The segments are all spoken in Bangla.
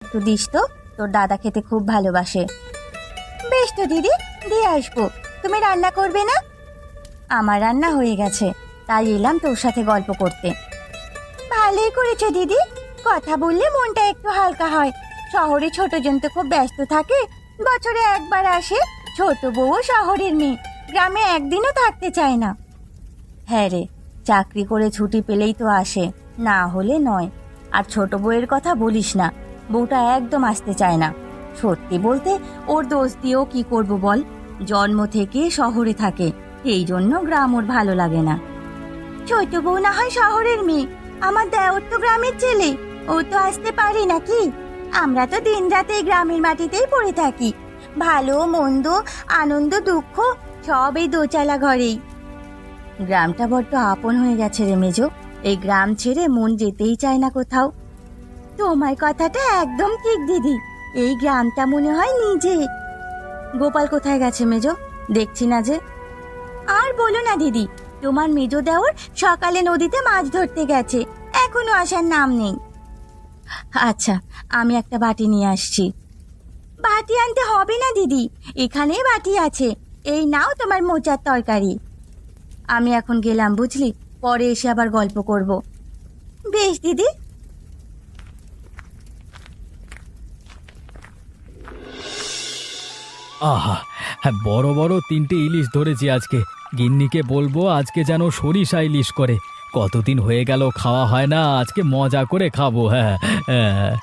একটু দিস তো, তোর দাদা খেতে খুব ভালোবাসে। বেশ তো দিদি, দিয়ে আসবো। তুমি রান্না করবে না? আমার রান্না হয়ে গেছে, তাই এলাম তোর সাথে গল্প করতে। ভালোই করেছো দিদি, কথা বললে মনটা একটু হালকা হয়। শহরে ছোটজন তো খুব ব্যস্ত থাকে, বছরে একবার আসে। ছোট বউ শহরের মেয়ে, গ্রামে একদিনও থাকতে চায় না। হ্যাঁ রে, চাকরি করে ছুটি পেলেই তো আসে, না হলে নয়। আর ছোট বউয়ের কথা বলিস না, বউটা একদম আসতে চায় না। সত্যি বলতে ওর দোষ দিয়েও কি করব বল, জন্ম থেকে শহরে থাকে, এই জন্য গ্রাম ওর ভালো লাগে না। ছোট বউ না হয় শহরের মেয়ে, আমার দেওর তো গ্রামের ছেলে, ও তো আসতে পারে নাকি? আমরা তো দিন রাতে গ্রামের মাটিতেই পড়ে থাকি, ভালো মন্দ আনন্দ দুঃখ সব এই দোচালা ঘরেই। গ্রামটা বড্ড আপন হয়ে গেছে রে মেজো, এই গ্রাম ছেড়ে মন যেতেই চায় না কোথাও। তোমার কথাটা একদম ঠিক দিদি, এই গ্রামটা মনে হয় নিজে। গোপাল কোথায় গেছে মেজো, দেখছি না যে। আর বলো না দিদি, তোমার মেজো দেওর সকালে নদীতে মাছ ধরতে গেছে, এখনো আসার নাম নেই। আচ্ছা, আমি একটা বাটি নিয়ে আসছি। বাটি আনতে হবে না দিদি, এখানে বাটি আছে, এই নাও তোমার মোচার তরকারি। আমি এখন গেলাম বুঝলি, পরে এসে আবার গল্প করব। বেশ দিদি। আহা, হ্যাঁ, বড় বড় 3টে ইলিশ ধরেছি আজকে। গিন্নিকে বলবো আজকে যেন সরিষা ইলিশ করে। কতদিন হয়ে গেল খাওয়া হয় না, আজকে মজা করে খাবো। হ্যাঁ, হ্যাঁ।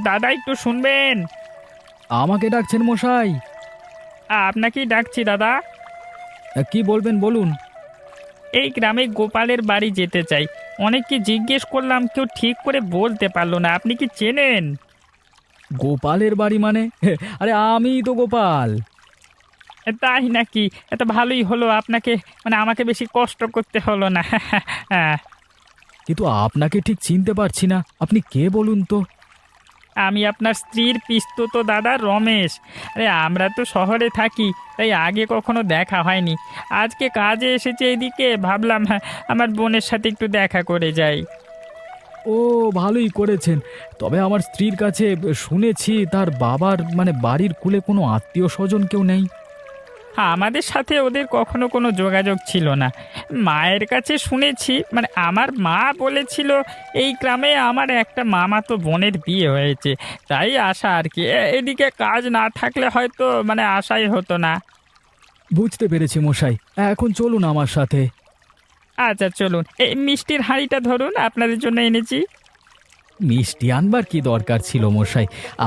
দাদা একটু শুনবেন। আমাকে ডাকছেন মশাই? আপনাকেই ডাকছি দাদা। কি বলবেন বলুন। এই গ্রামে গোপালের বাড়ি যেতে চাই, অনেককে জিজ্ঞেস করলাম, কেউ ঠিক করে বলতে পারলো না। আপনি কি চেনেন? গোপালের বাড়ি মানে? আরে আমিই তো গোপাল। তাই নাকি? এত ভালোই হলো, আপনাকে মানে আমাকে বেশি কষ্ট করতে হলো না। হ্যাঁ, কিন্তু আপনাকে ঠিক চিনতে পারছি না, আপনি কে বলুন তো? আমি আপনার স্ত্রীর পিস্তুত দাদা রমেশ। আরে আমরা তো শহরে থাকি, তাই আগে কখনো দেখা হয়নি। আজকে কাজে এসেছে এদিকে, ভাবলাম হ্যাঁ আমার বোনের সাথে একটু দেখা করে যাই। ও, ভালোই করেছেন। তবে আমার স্ত্রীর কাছে শুনেছি তার বাবার মানে বাড়ির কুলে কোনো আত্মীয় স্বজন কেউ নেই। হ্যাঁ, আমাদের সাথে ওদের কখনো কোনো যোগাযোগ ছিল না। মায়ের কাছে শুনেছি, মানে আমার মা বলেছিল এই গ্রামে আমার একটা মামাতো বোনের বিয়ে হয়েছে, তাই আসা আর কি। এদিকে কাজ না থাকলে হয়তো মানে আশাই হতো না। বুঝতে পেরেছি মশাই, এখন চলুন আমার সাথে। আচ্ছা চলুন, এই মিষ্টির হাঁড়িটা ধরুন, আপনাদের জন্য এনেছি। মিষ্টি আনবার কি দরকার ছিল মশাই,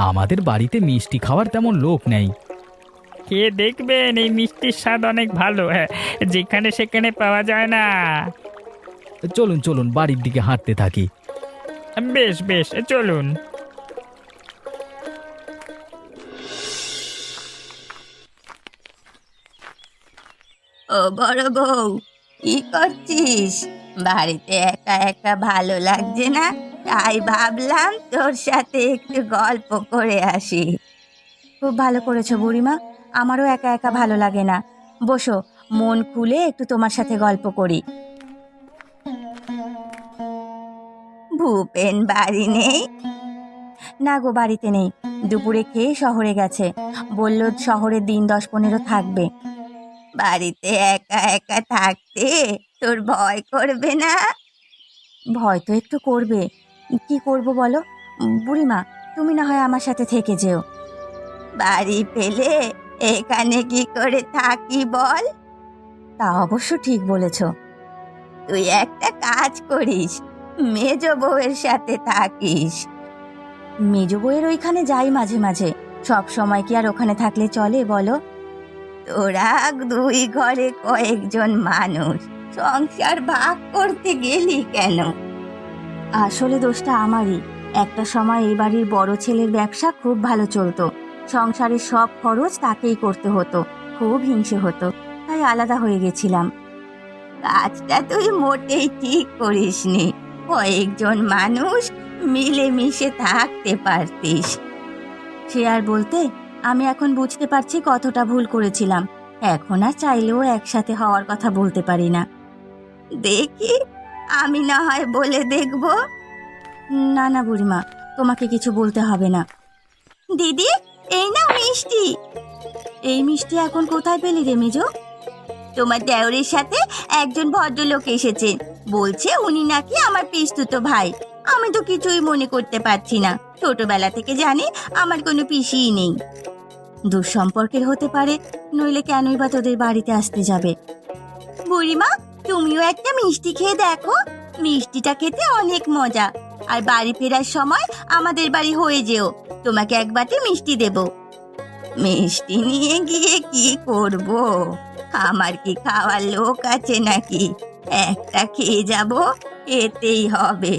আমাদের বাড়িতে মিষ্টি খাওয়ার তেমন লোক নেই। খেয়ে দেখবেন, এই মিষ্টির স্বাদ অনেক ভালো, হ্যাঁ, যেখানে সেখানে পাওয়া যায় না। চলুন চলুন, বাড়ির দিকে হাঁটতে থাকি। বেশ বেশ, চলুন। ও বড় বউ, কি করছিস? বাড়িতে একা একা ভালো লাগছে না, তাই ভাবলাম তোর সাথে একটু গল্প করে আসি। খুব ভালো করেছো বুড়িমা, আমারও একা একা ভালো লাগে না। বসো, মন খুলে একটু তোমার সাথে গল্প করি। ভূপেন বাড়ি নেই? না গো, বাড়িতে নেই, দুপুরে খেয়ে শহরে গেছে, বলল শহরে দিন 10-15 থাকবে। বাড়িতে একা একা থাকতে তোর ভয় করবে না? ভয় তো একটু করবে, কি করব বলো। বুড়িমা, তুমি না হয় আমার সাথে থেকে যেও। বাড়ি পেলে এখানে কি করে থাকি বল? তা অবশ্য ঠিক বলেছ। তুই একটা কাজ করিস, মেজ বউয়ের সাথে থাকিস। মেজ বউয়ের ওইখানে যাই মাঝে মাঝে, সব সময় কি আর ওখানে থাকলে চলে বলো? তোরা দুই ঘরে কয়েকজন মানুষ, সংসার ভাগ করতে গেলি কেন? আসলে দোষটা আমারই। একটা সময় এই বাড়ির বড় ছেলের ব্যবসা খুব ভালো চলতো, সংসারের সব খরচ তাকেই করতে হতো, খুব হিংসে হতো, তাই আলাদা হয়ে গেছিলাম। কাজটা তুই মোটেই ঠিক করিসনি, কয়েকজন মানুষ মিলেমিশে থাকতে পারতিস। সে আর বলতে, আমি এখন বুঝতে পারছি কতটা ভুল করেছিলাম। এখন আর চাইলেও একসাথে হওয়ার কথা বলতে পারি না। দেখি আমি না হয় বলে দেখব। না না বুড়িমা, তোমাকে কিছু বলতে হবে না। দিদি, এই না মিষ্টি। এই মিষ্টি এখন কোথায় পেলি রে মেজো? তোমার দেওরের সাথে একজন ভদ্রলোক এসেছেন, বলছে উনি নাকি আমার পিসতুতো ভাই। আমি তো কিছুই মনে করতে পারছি না, ছোটবেলা থেকে জানি আমার কোনো পিসিই নেই। দুঃসম্পর্কের হতে পারে, নইলে কেনই বা তোদের বাড়িতে আসতে যাবে। বুড়িমা, তুমিও একটা মিষ্টি খেয়ে দেখো, মিষ্টিটা খেতে অনেক মজা। আর বাড়ি ফেরার সময় আমাদের বাড়ি হয়ে যেও, তোমাকে এক বাটি মিষ্টি দেব। মিষ্টি নিয়ে গিয়ে কি করব? আমার কি খাওয়ার লোক আছে নাকি? একটা খেয়ে যাব, এতেই হবে।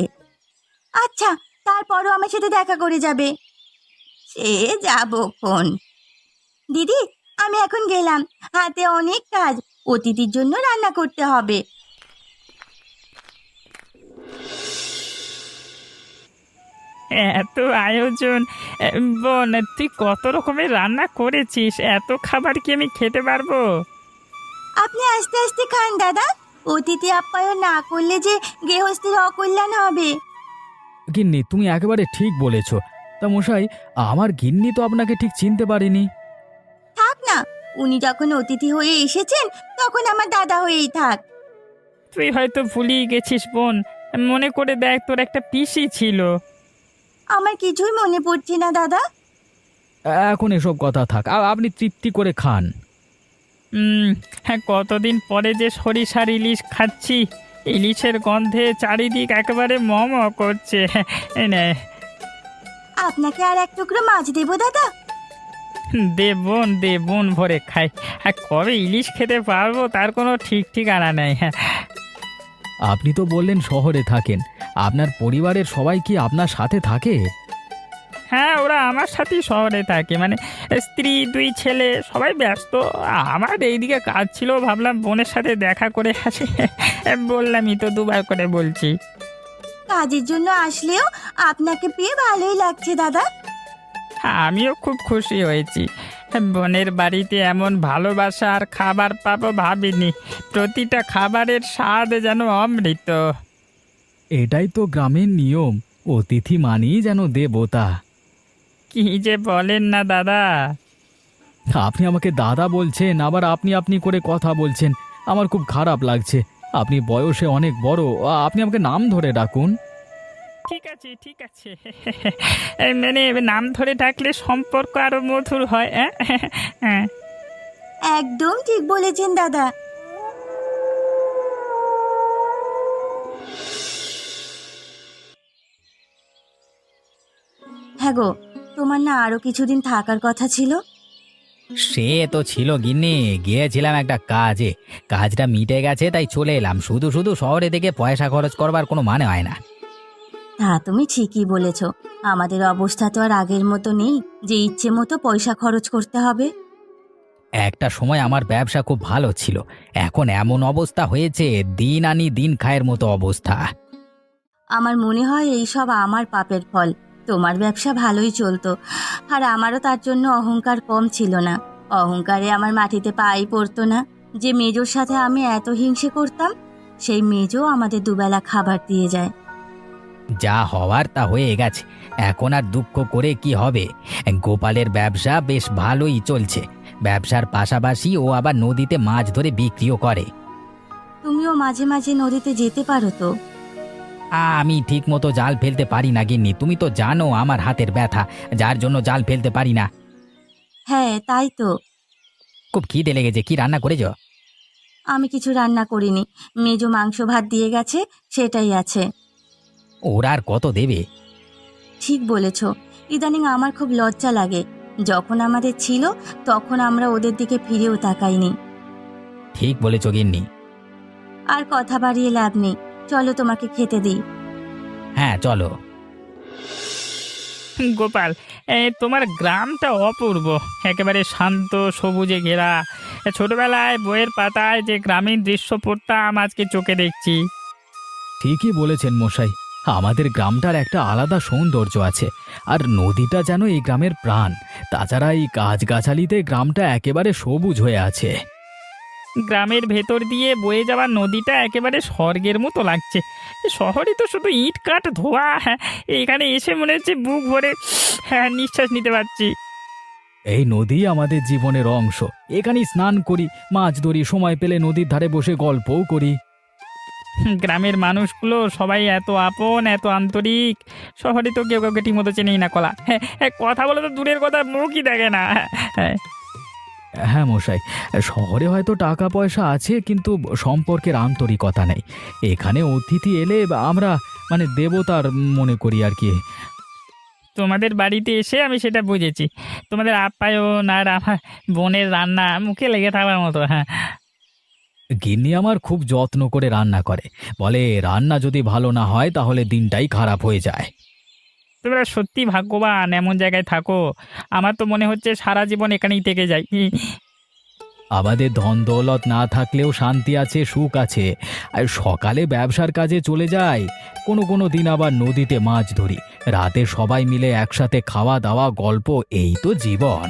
আচ্ছা, তারপরও আমার সাথে দেখা করে যাবে। সে যাবক্ষণ। দিদি, আমি এখন গেলাম, হাতে অনেক কাজ, অতিথির জন্য রান্না করতে হবে। এত আয়োজন! বোন, তুই কত রকমের রান্না করেছিস, এত খাবার কি আমি খেতে পারবো? আপনি আস্তে আস্তে খান দাদা, অতিথি আপ্যায়ন না করলে যে গৃহস্থের অকল্যাণ হবে। গিন্নি, তুমি একেবারে ঠিক বলেছ। তা মশাই, আমার গিন্নি তো আপনাকে ঠিক চিনতে পারেনি। থাক না, উনি যখন অতিথি হয়ে এসেছেন তখন আমার দাদা হয়েই থাক। তুই হয়তো ভুলিয়ে গেছিস বোন, মনে করে দেখ, তোর একটা পিসি ছিল। আমার কিছুই মনে পড়ছে না দাদা। এখন এসব কথা থাক, আপনি তৃপ্তি করে খান। হ্যাঁ, কতদিন পরে যে সরিষার ইলিশ খাচ্ছি, ইলিশের গন্ধে চারিদিক একেবারে মম করছে। এই নে। আপনাকে আর এক টুকরো মাছ দেবো দাদা? দে বোন ভরে খাই। আর কবে ইলিশ খেতে পারবো তার কোনো ঠিক ঠিকানা নেই। আপনি তো বললেন শহরে থাকেন, আপনার পরিবারের সবাই কি আপনার সাথে থাকে? হ্যাঁ, ওরা আমার সাথেই শহরে থাকে, মানে স্ত্রী, 2 ছেলে, সবাই ব্যস্ত। আমার এইদিকে কাজ ছিল, ভাবলাম বোনের সাথে দেখা করে আসি। বললামই তো, 2বার করে বলছি। কাজের জন্য আসলেও আপনাকে পেয়ে ভালোই লাগছে দাদা। আমিও খুব খুশি হয়েছি। বোনের বাড়িতে এমন ভালোবাসা আর খাবার পাবো ভাবিনি। প্রতিটা খাবারের স্বাদ যেন অমৃত। এটাই তো গ্রামের নিয়ম, অতিথি মানেই যেন দেবতা। কি যে বলেন না দাদা! আপনি আমাকে দাদা বলছেন, আবার আপনি আপনি করে কথা বলছেন, আমার খুব খারাপ লাগছে। আপনি বয়সে অনেক বড়, আপনি আমাকে নাম ধরে ডাকুন। ঠিক আছে, ঠিক আছে। মানে নাম ধরে ডাকলে সম্পর্ক আরো মধুর হয়। হ্যাঁ, একদম ঠিক বলেছেন দাদা। হ্যাঁ গো, তোমার না আরো কিছুদিন থাকার কথা ছিল? সে তো ছিল গিন্নি, গিয়েছিলাম একটা কাজে, কাজটা মিটে গেছে তাই চলে এলাম। শুধু শুধু শহরে থেকে পয়সা খরচ করবার কোনো মানে হয় না। তা তুমি ঠিকই বলেছ, আমাদের অবস্থা তো আর আগের মতো নেই যে ইচ্ছে মতো পয়সা খরচ করতে হবে। একটা সময় আমার ব্যবসা খুব ভালো ছিল, এখন এমন অবস্থা হয়েছে, দিন আনি দিন খায়ের মতো অবস্থা। আমার মনে হয় এই সব আমার পাপের ফল। তোমার ব্যবসা ভালোই চলতো, আর আমারও তার জন্য অহংকার কম ছিল না। অহংকারে আমার মাটিতে পাই পড়তো না। যে মেজোর সাথে আমি এত হিংসে করতাম, সেই মেজো আমাদের দুবেলা খাবার দিয়ে যায়। যা হওয়ার তা হয়ে গেছে, এখন আর দুঃখ করে কি হবে। গোপালের ব্যবসা বেশ ভালোই চলছে, ব্যবসার পাশাপাশি ও আবার নদীতে মাছ ধরে বিক্রিও করে। তুমিও মাঝে মাঝে নদীতে যেতে পারো তো। আমি ঠিক মতো জাল ফেলতে পারি না গিন্নি, তুমি তো জানো আমার হাতের ব্যথা, যার জন্য জাল ফেলতে পারি না। হ্যাঁ, তাই তো। খুব খিদে লেগেছে, কি রান্না করেছ? আমি কিছু রান্না করিনি, মেজো মাংস ভাত দিয়ে গেছে, সেটাই আছে। ওরা আর কত দেবে? ঠিক বলেছ, ইদানিং আমার খুব লজ্জা লাগে। যখন আমাদের ছিল তখন আমরা ওদের দিকে ফিরেও তাকাইনি। ঠিক বলেছ গিন্নি। আর কথা বাড়িয়ে লাভ নেই, চলো তোমাকে খেতে দিই। হ্যাঁ চলো। গোপাল, তোমার গ্রামটা অপূর্ব, একেবারে শান্ত, সবুজে ঘেরা। ছোটবেলায় বইয়ের পাতায় যে গ্রামীণ দৃশ্য পড়তাম, আজকে চোখে দেখছি। ঠিকই বলেছেন মশাই, আমাদের গ্রামটার একটা আলাদা সৌন্দর্য আছে, আর নদীটা যেন এই গ্রামের প্রাণ। তাছাড়া এই গাছগাছালিতে গ্রামটা একেবারে সবুজ হয়ে আছে। গ্রামের ভেতর দিয়ে বয়ে যাওয়া নদীটা একেবারে স্বর্গের মতো লাগছে। শহরে তো শুধু ইট কাঠ ধোয়া, হ্যাঁ, এখানে এসে মনে হচ্ছে বুক ভরে হ্যাঁ নিঃশ্বাস নিতে পারছি। এই নদী আমাদের জীবনের অংশ। এখানেই স্নান করি, মাছ ধরি, সময় পেলে নদীর ধারে বসে গল্পও করি। গ্রামের মানুষগুলো সবাই এত আপন, এত আন্তরিক। শহরে তো কেউ কাউকে ঠিক মতো চেনেই না কলা। হ্যাঁ হ্যাঁ, কথা বলে তো দূরের কথা, মুখই দেখে না। হ্যাঁ হ্যাঁ মশাই, শহরে হয়তো টাকা পয়সা আছে কিন্তু সম্পর্কের আন্তরিকতা নেই। এখানে অতিথি এলে আমরা মানে দেবতার মনে করি আর কি। তোমাদের বাড়িতে এসে আমি সেটা বুঝেছি। তোমাদের আপ্যায়ন আর আমার বোনের রান্না মুখে লেগে থাকার মতো। হ্যাঁ গিন্নি আমার খুব যত্ন করে রান্না করে, বলে রান্না যদি ভালো না হয় তাহলে দিনটাই খারাপ হয়ে যায়। তোমরা সত্যি ভাগ্যবান, এমন জায়গায় থাকো। আমার তো মনে হচ্ছে সারা জীবন এখানেই থেকে যাই। আমাদের ধন দৌলত না থাকলেও শান্তি আছে, সুখ আছে। আর সকালে ব্যবসার কাজে চলে যাই, কোনো কোনো দিন আবার নদীতে মাছ ধরি, রাতে সবাই মিলে একসাথে খাওয়া দাওয়া, গল্প, এই তো জীবন।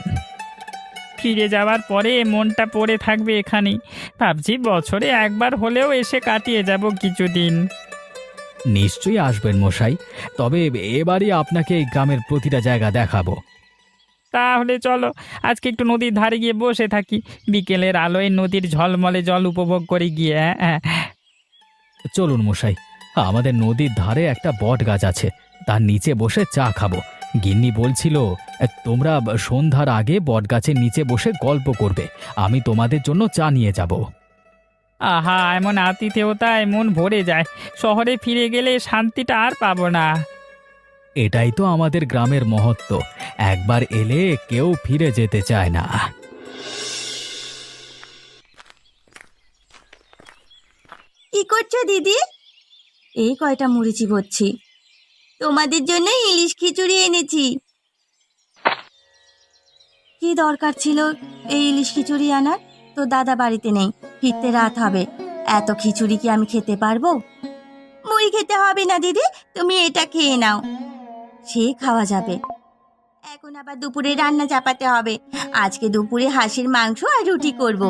ফিরে যাওয়ার পরে মনটা পড়ে থাকবে এখানেই। ভাবছি বছরে একবার হলেও এসে কাটিয়ে যাব কিছুদিন। নিশ্চয়ই আসবেন মশাই, তবে এবারই আপনাকে এই গ্রামের প্রতিটা জায়গা দেখাবো। তাহলে চলো আজকে একটু নদীর ধারে গিয়ে বসে থাকি, বিকেলের আলোয় নদীর ঝলমলে জল উপভোগ করে গিয়ে। হ্যাঁ চলুন মশাই, আমাদের নদীর ধারে একটা বট গাছ আছে, তার নিচে বসে চা খাবো। গিন্নি বলছিল তোমরা সন্ধ্যার আগে বট গাছের নিচে বসে গল্প করবে, আমি তোমাদের জন্য চা নিয়ে যাব। আহা, এমন আতিথেয়তায় মন ভরে যায়। শহরে ফিরে গেলে শান্তিটা আর পাবো না। এটাই তো আমাদের গ্রামের মহত্ব, একবার এলে কেউ ফিরে যেতে চায় না। কি করছো দিদি? এই কয়টা মুড়ি চিবোচ্ছি। তোমাদের জন্য ইলিশ খিচুড়ি এনেছি। কি দরকার ছিল এই ইলিশ খিচুড়ি আনার? তো দাদা বাড়িতে নেই, ফিরতে রাত হবে। এত খিচুড়ি কি আমি খেতে পারবো? মুড়ি খেতে হবে না দিদি, তুমি এটা খেয়ে নাও। সে খাওয়া যাবে। এখন আবার দুপুরে রান্না চাপাতে হবে। আজকে দুপুরে হাঁসের মাংস আর রুটি করব।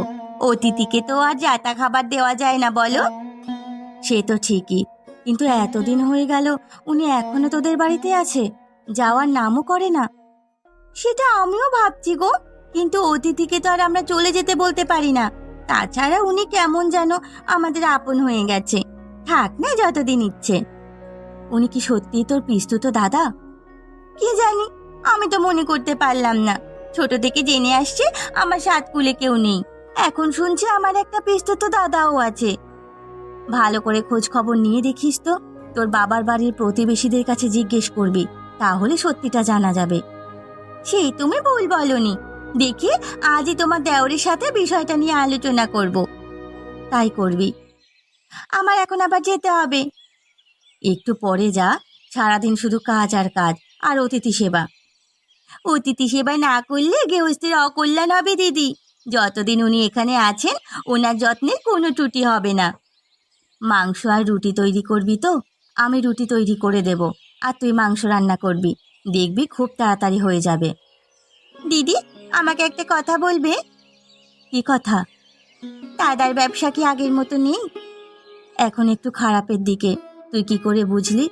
অতিথিকে তো আর জাতা খাবার দেওয়া যায় না বলো। সে তো ঠিকই, কিন্তু এতদিন হয়ে গেল উনি এখনো তোদের বাড়িতে আছে, যাওয়ার নামও করে না। সেটা আমিও ভাবছি গো, কিন্তু অতিথিকে তো আর আমরা চলে যেতে বলতে পারি না। তাছাড়া উনি কেমন যেন আমাদের আপন হয়ে গেছে। থাক না যতদিন ইচ্ছে। উনি কি সত্যিই তোর পিস্তুত দাদা? কি জানি, আমি তো মনে করতে পারলাম না। ছোট থেকে জেনে আসছে আমার সাত কুলে কেউ নেই, এখন শুনছি আমার একটা পিস্তুত দাদাও আছে। ভালো করে খোঁজ খবর নিয়ে দেখিস তো, তোর বাবার বাড়ির প্রতিবেশীদের কাছে জিজ্ঞেস করবি, তাহলে সত্যিটা জানা যাবে। সেই তুমি ভুল বলনি। দেখি আজই তোমার দেওরের সাথে বিষয়টা নিয়ে আলোচনা করব। তাই করবি। আমার এখন আবার যেতে হবে। একটু পরে যা, সারাদিন শুধু কাজ আর কাজ আর অতিথি সেবা। অতিথি সেবা না করলে গৃহস্থের অকল্যাণ হবে দিদি। যতদিন উনি এখানে আছেন ওনার যত্নের কোনো ত্রুটি হবে না। মাংস আর রুটি তৈরি করবি তো? আমি রুটি তৈরি করে দেব, আর তুই মাংস রান্না করবি। দেখবি খুব তাড়াতাড়ি হয়ে যাবে। দিদি, আমাকে একটা কথা বলবে? কি কথা? দাদার ব্যবসা কি আগের মতো নেই? এখন একটু খারাপের দিকে। তুই কি করে বুঝলি?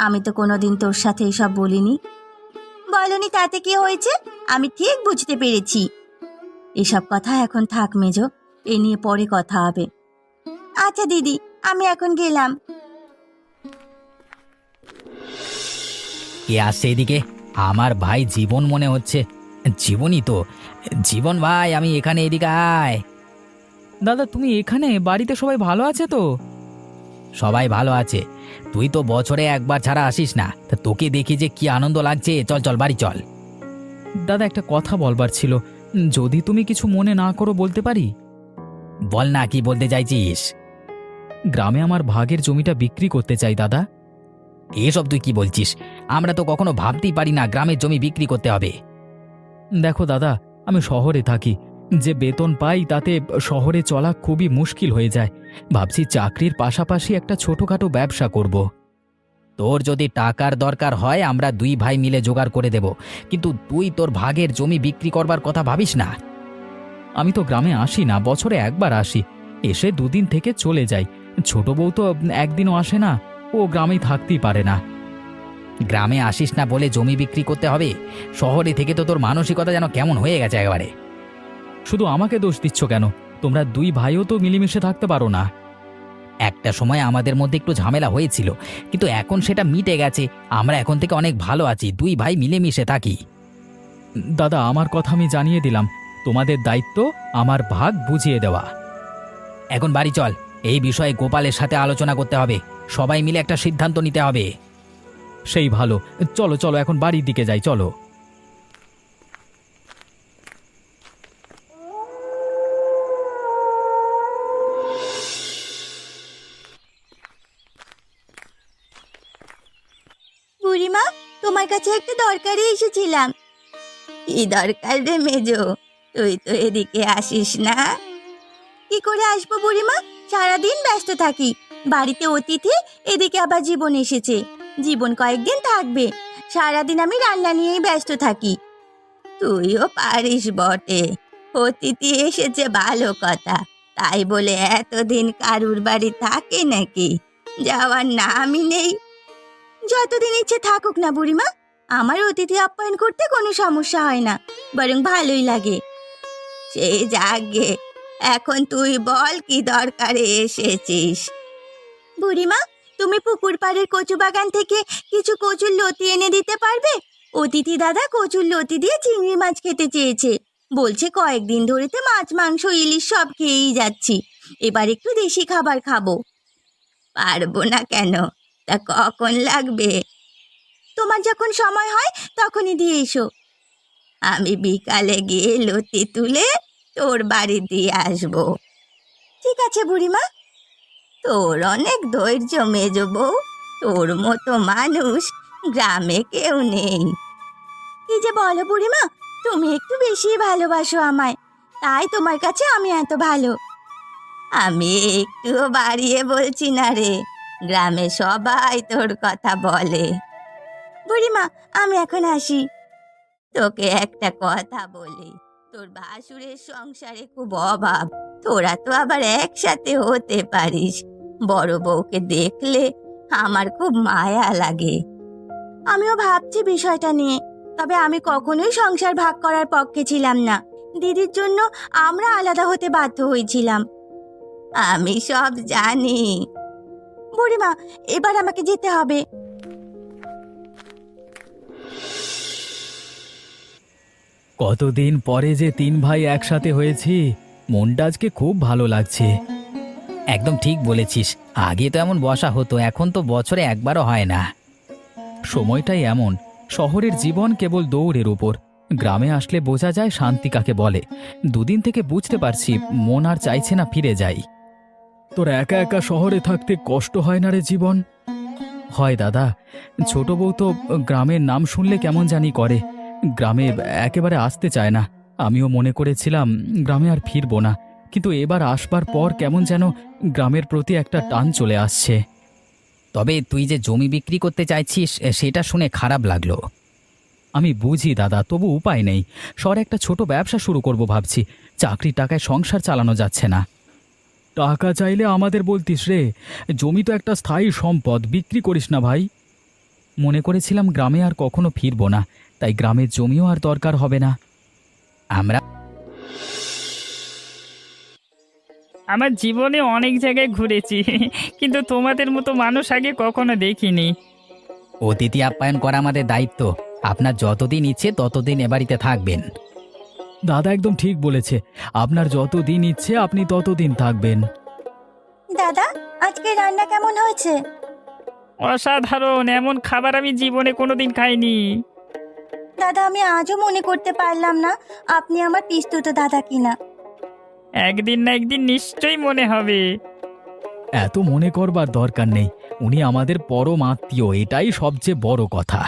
আমি তো কোনোদিন তোর সাথে এসব বলিনি। বলনি তাতে কি হয়েছে? আমি ঠিক বুঝতে পেরেছি। এসব কথা এখন থাক মেজো, এ নিয়ে পরে কথা হবে। আচ্ছা দিদি, আমি এখন গেলাম। কে আসছে এদিকে? আমার ভাই জীবন মনে হচ্ছে। জীবনই তো। জীবন ভাই, আমি এখানে, এদিকে আয়। দাদা তুমি এখানে? বাড়িতে সবাই ভালো আছে তো? সবাই ভালো আছে। তুই তো বছরে একবার ছাড়া আসিস না, তা তোকে দেখি যে কি আনন্দ লাগছে। চল চল, বাড়ি চল। দাদা একটা কথা বলবার ছিল, যদি তুমি কিছু মনে না করো বলতে পারি? বল না, কি বলতে চাইছিস? গ্রামে আমার ভাগের জমিটা বিক্রি করতে চাই দাদা। এসব তুই কি বলছিস? আমরা তো কখনো ভাবতেই পারি না গ্রামের জমি বিক্রি করতে হবে। দেখো দাদা, আমি শহরে থাকি, যে বেতন পাই তাতে শহরে চলা খুবই মুশকিল হয়ে যায়। ভাবছি চাকরির পাশাপাশি একটা ছোটখাটো ব্যবসা করব। তোর যদি টাকার দরকার হয় আমরা দুই ভাই মিলে জোগাড় করে দেব, কিন্তু তুই তোর ভাগের জমি বিক্রি করবার কথা ভাবিস না। আমি তো গ্রামে আসি না, বছরে একবার আসি, এসে দুদিন থেকে চলে যাই। ছোট বউ তো একদিনও আসে না। ও গ্রামেই থাকতেই পারে না। গ্রামে আসিস না বলে জমি বিক্রি করতে হবে? শহরে থেকে তো তোর মানসিকতা যেন কেমন হয়ে গেছে একেবারে। শুধু আমাকে দোষ দিচ্ছ কেন? তোমরা দুই ভাইও তো মিলেমিশে থাকতে পারো না। একটা সময় আমাদের মধ্যে একটু ঝামেলা হয়েছিল, কিন্তু এখন সেটা মিটে গেছে। আমরা এখন থেকে অনেক ভালো আছি, দুই ভাই মিলেমিশে থাকি। দাদা, আমার কথা আমি জানিয়ে দিলাম, তোমাদের দায়িত্ব আমার ভাগ বুঝিয়ে দেওয়া। এখন বাড়ি চল, এই বিষয়ে গোপালের সাথে আলোচনা করতে হবে, সবাই মিলে একটা সিদ্ধান্ত নিতে হবে। সেই ভালো, চলো চলো এখন বাড়ির দিকে যাই, চলো। বুড়িমা, তোমার কাছে একটা দরকারে এসেছিলাম। কি দরকার রে মেজো? তুই তো এদিকে আসিস না। কি করে আসবো বুড়িমা, সারাদিন ব্যস্ত থাকি। বাড়িতে অতিথি, এদিকে আবার জীবন এসেছে। জীবন কয়েকদিন থাকবে, সারাদিন আমি রান্না নিয়েই ব্যস্ত থাকি। তুইও পারিস বটে, অতিথি এসেছে ভালো কথা, তাই বলে এতদিন কারুর বাড়ি থাকে নাকি? যাওয়ার নামই নেই। যতদিন ইচ্ছে থাকুক না বুড়িমা, আমার অতিথি আপ্যায়ন করতে কোনো সমস্যা হয় না, বরং ভালোই লাগে। সেই যাগে, এখন তুই বল কি দরকারে এসেছিস? বুড়িমা, তুমি পুকুর পাড়ের কচু বাগান থেকে কিছু কচুর লতি এনে দিতে পারবে? অতিথি দাদা কচুর লতি দিয়ে চিংড়ি মাছ খেতে চেয়েছে। বলছে কয়েকদিন ধরে তো মাছ মাংস ইলিশ সব খেয়েই যাচ্ছি, এবার একটু দেশি খাবার খাবো। পারবো না কেন? তা কখন লাগবে? তোমার যখন সময় হয় তখনই দিয়ে এসো। আমি বিকালে গিয়ে লতি তুলে তোর বাড়ি দিয়ে আসবো। ঠিক আছে বুড়িমা। তোর অনেক ধৈর্য মেজো বউ, তোর মতো মানুষ গ্রামে কেউ নেই। কি যে বলো বুড়িমা, তুমি একটু বেশি ভালোবাসো আমায়, তাই তোমার কাছে আমি এত ভালো। আমি একটুও বাড়িয়ে বলছি না রে, গ্রামে সবাই তোর কথা বলে। বুড়িমা, আমি এখন আসি। তোকে একটা কথা বলি, তোর ভাসুরের সংসারে খুব অভাব, তোরা তো আবার একসাথে হতে পারিস। বড় বউকে দেখলে আমার খুব মায়া লাগে। আমিও ভাবছি বিষয়টা নিয়ে, তবে আমি কখনোই সংসার ভাগ করার পক্ষে ছিলাম না। দিদির জন্য আমরা আলাদা হতে বাধ্য হয়েছিলাম। আমি সব জানি। বুড়িমা, এবার আমাকে যেতে হবে। কতদিন পরে যে তিন ভাই একসাথে হয়েছি, মনটা আজকে খুব ভালো লাগছে। একদম ঠিক বলেছিস, আগে তো এমন বসা হতো, এখন তো বছরে একবারও হয় না। সময়টাই এমন, শহরের জীবন কেবল দৌড়ের উপর। গ্রামে আসলে বোঝা যায় শান্তি কাকে বলে। দুদিন থেকে বুঝতে পারছি মন আর চাইছে না ফিরে যাই। তোর একা একা শহরে থাকতে কষ্ট হয় না রে জীবন? হয় দাদা, ছোট বউ তো গ্রামের নাম শুনলে কেমন জানি করে, গ্রামে একেবারে আসতে চায় না। আমিও মনে করেছিলাম গ্রামে আর ফিরবো না, কিন্তু এবার আসবার পর কেমন যেন গ্রামের প্রতি একটা টান চলে আসছে। তবে তুই যে জমি বিক্রি করতে চাইছিস সেটা শুনে খারাপ লাগলো। আমি বুঝি দাদা, তবু উপায় নেই। শহরে একটা ছোট ব্যবসা শুরু করব ভাবছি, চাকরির টাকায় সংসার চালানো যাচ্ছে না। টাকা চাইলে আমাদের বলতিস রে, জমি তো একটা স্থায়ী সম্পদ, বিক্রি করিস না ভাই। মনে করেছিলাম গ্রামে আর কখনো ফিরবো না, তাই গ্রামের জমিও আর দরকার হবে না। আমরা আমার জীবনে অনেক জায়গায় ঘুরেছি, কিন্তু তোমাদের মতো মানুষ আগে কখনো দেখিনি। অতিথি আপ্যায়ন করা আমাদের দায়িত্ব, আপনার যতদিন ইচ্ছে ততদিন এ বাড়িতে থাকবেন। দাদা একদম ঠিক বলেছে, আপনার যতদিন ইচ্ছে আপনি ততদিন থাকবেন। দাদা, আজকে রান্না কেমন হয়েছে? অসাধারণ, এমন খাবার আমি জীবনে কোনোদিন খাইনি। দাদা, আমি আজও মনে করতে পারলাম না আপনি আমার পিস্তুত দাদা কিনা। একদিন না একদিন নিশ্চয়ই মনে হবে। এত মনে করবার দরকার নেই, উনি আমাদের পরম আত্মীয়, এটাই সবচেয়ে বড় কথা।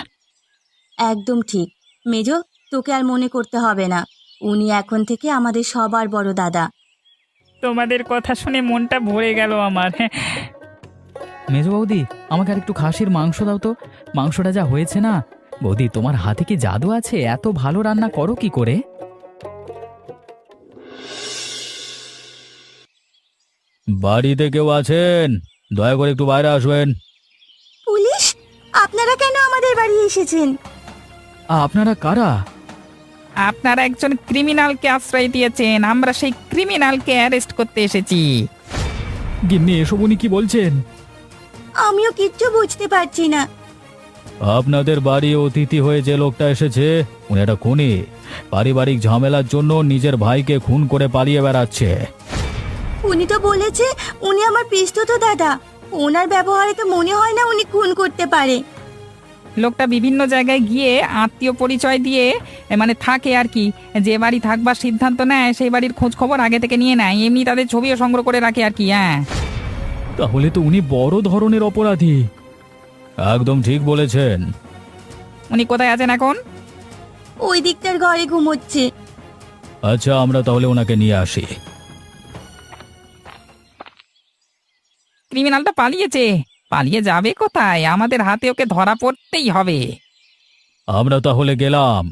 একদম ঠিক মেজো, তোকে আর মনে করতে হবে না, উনি এখন থেকে আমাদের সবার বড় দাদা। তোমাদের কথা শুনে মনটা ভরে গেল আমার। মেজো বৌদি, আমাকে আর একটু খাসির মাংস দাও তো। মাংসটা যা হয়েছে না, বৌদি তোমার হাতে কি জাদু আছে? এত ভালো রান্না করো কি করে? বাড়িতে কেউ আছেন? দয়া করে একটু বাইরে আসবেন। আপনারা কেন আমাদের বাড়ি এসেছেন? আপনারা কারা? আপনারা একজন ক্রিমিনালকে আশ্রয় দিয়েছেন, আমরা সেই ক্রিমিনালকে অ্যারেস্ট করতে এসেছি। গিন্নি, এসব উনি কি বলছেন? আমিও কিচ্ছু বুঝতে পারছি না। আপনাদের বাড়ি অতিথি হয়ে যে লোকটা এসেছে উনি একটা খুনি। পারিবারিক ঝামেলার জন্য নিজের ভাইকে খুন করে পালিয়ে বেড়াচ্ছে। উনি তো বলেছে উনি আমার পিসতুত দাদা। ওনার ব্যবহারে তো মনে হয় না উনি খুন করতে পারে। লোকটা বিভিন্ন জায়গায় গিয়ে আত্মীয় পরিচয় দিয়ে মানে থাকে আর কি, যে বাড়ি থাকবার সিদ্ধান্ত নেয় সেই বাড়ির খোঁজ খবর আগে থেকে নিয়ে নেয়, এমনি তাদের ছবিও সংগ্রহ করে রাখে আর কি। হ্যাঁ, তাহলে তো উনি বড় ধরনের অপরাধী। একদম ঠিক বলেছেন। উনি কোথায় আছেন এখন? ওই দিকটার ঘরে ঘুমোচ্ছে। আচ্ছা, আমরা তাহলে ওনাকে নিয়ে আসি। ক্রিমিনালটা পালিয়েছে। পালিয়ে যাবে কোথায়? আমাদের হাতে ওকে ধরা পড়তেই হবে। আমরা তাহলে গেলাম।